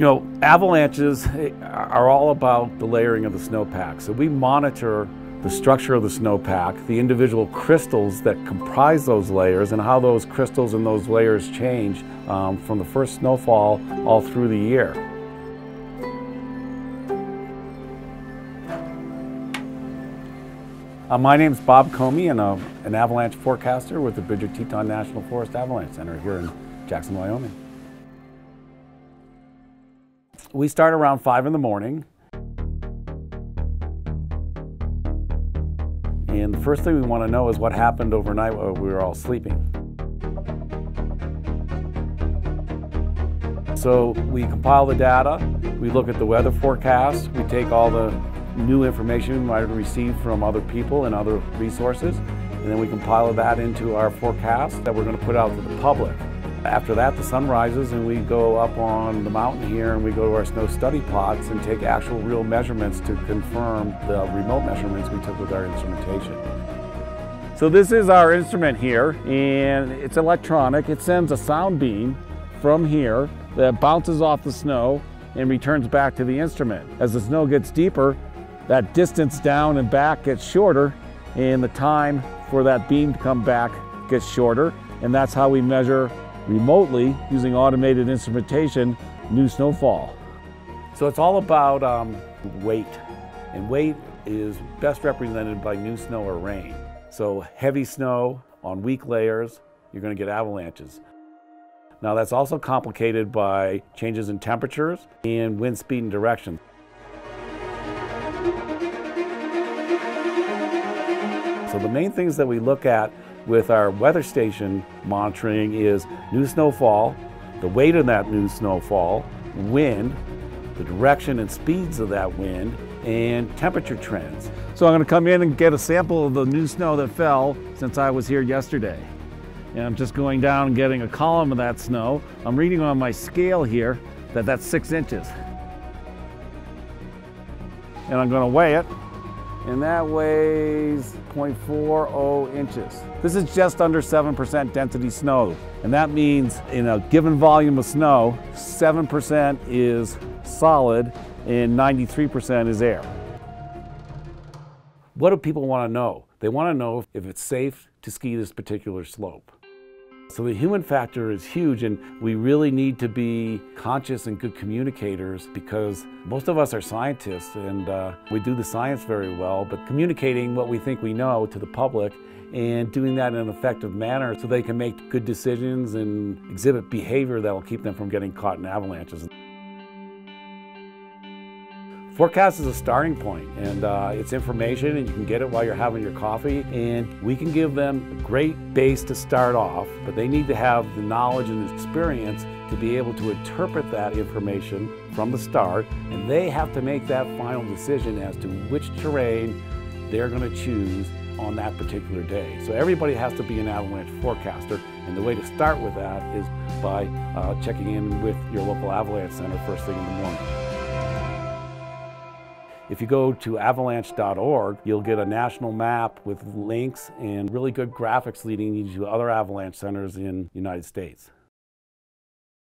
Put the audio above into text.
You know, avalanches are all about the layering of the snowpack. So we monitor the structure of the snowpack, the individual crystals that comprise those layers, and how those crystals and those layers change from the first snowfall all through the year. My name's Bob Comey, and I'm an avalanche forecaster with the Bridger-Teton National Forest Avalanche Center here in Jackson, Wyoming. We start around 5 in the morning. And the first thing we want to know is what happened overnight while we were all sleeping. So we compile the data, we look at the weather forecast, we take all the new information we might have received from other people and other resources, and then we compile that into our forecast that we're going to put out to the public. After that, the sun rises and we go up on the mountain here and we go to our snow study plots and take actual real measurements to confirm the remote measurements we took with our instrumentation. So this is our instrument here, and it's electronic. It sends a sound beam from here that bounces off the snow and returns back to the instrument. As the snow gets deeper, that distance down and back gets shorter, and the time for that beam to come back gets shorter, and that's how we measure remotely, using automated instrumentation, new snowfall. So it's all about weight, and weight is best represented by new snow or rain. So heavy snow on weak layers, you're going to get avalanches. Now that's also complicated by changes in temperatures and wind speed and direction. So the main things that we look at with our weather station monitoring is new snowfall, the weight of that new snowfall, wind, the direction and speeds of that wind, and temperature trends. So I'm going to come in and get a sample of the new snow that fell since I was here yesterday. And I'm just going down and getting a column of that snow. I'm reading on my scale here that that's 6 inches. And I'm going to weigh it, and that weighs 0.40 inches. This is just under 7% density snow, and that means in a given volume of snow, 7% is solid and 93% is air. What do people want to know? They want to know if it's safe to ski this particular slope. So the human factor is huge, and we really need to be conscious and good communicators, because most of us are scientists and we do the science very well, but communicating what we think we know to the public and doing that in an effective manner so they can make good decisions and exhibit behavior that will keep them from getting caught in avalanches. Forecast is a starting point, and it's information, and you can get it while you're having your coffee, and we can give them a great base to start off, but they need to have the knowledge and experience to be able to interpret that information from the start, and they have to make that final decision as to which terrain they're going to choose on that particular day. So everybody has to be an avalanche forecaster, and the way to start with that is by checking in with your local avalanche center first thing in the morning. If you go to avalanche.org, you'll get a national map with links and really good graphics leading you to other avalanche centers in the United States.